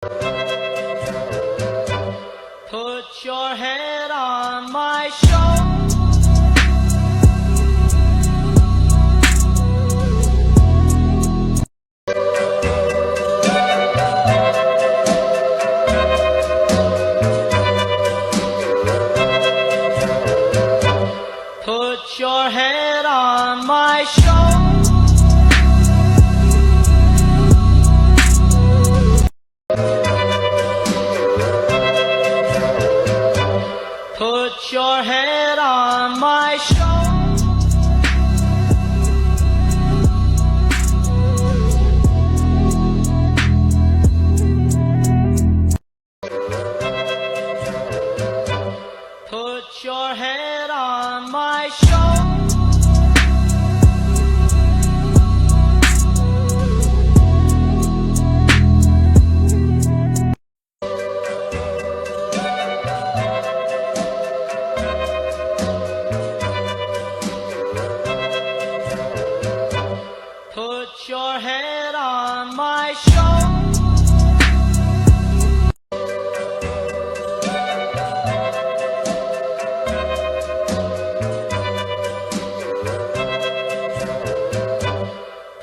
Put your head on my shoulder. Put your head on my shoulder. Put your head on my shoulder. Put your head on my shoulder. Put your head on my shoulder.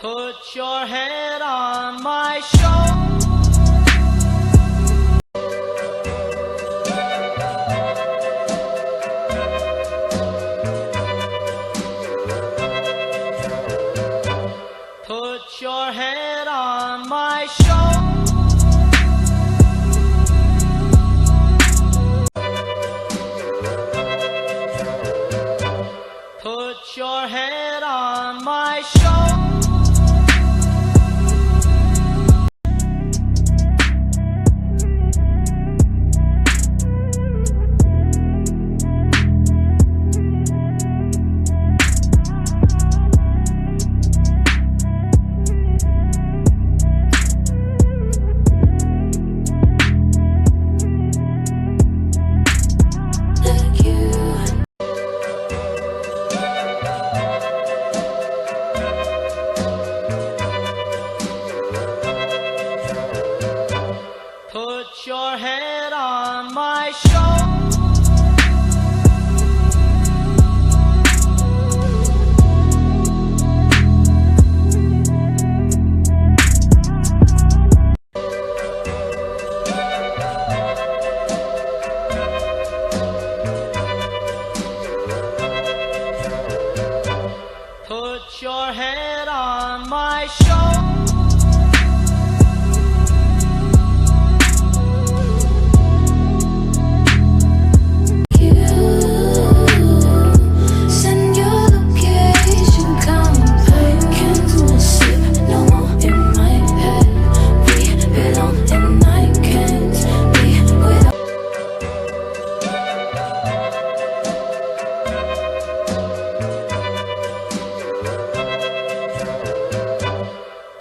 Put your head on my shoulder. Put your head on my shoulder. Put your head on my shoulder. Put your head on my shoulder. Put your head on my shoulder.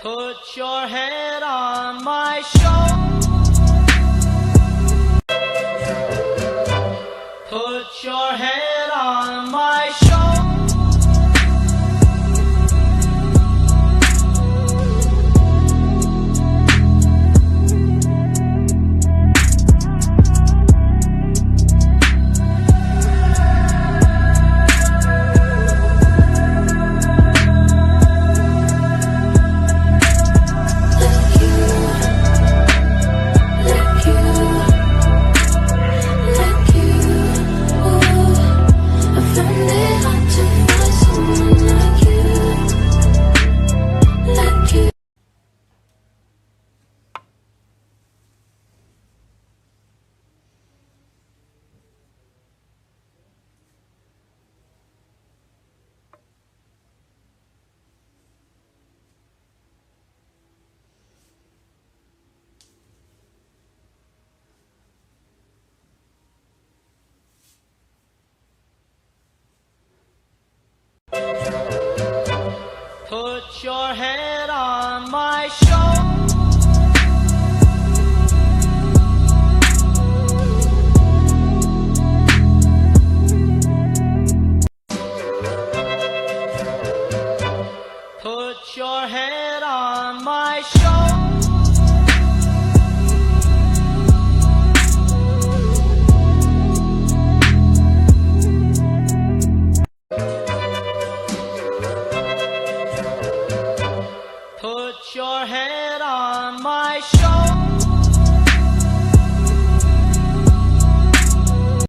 Put your head on my shoulder. Put your head on my shoulder. Put your head on my shoulder. Put your head on my shoulder. shoulder.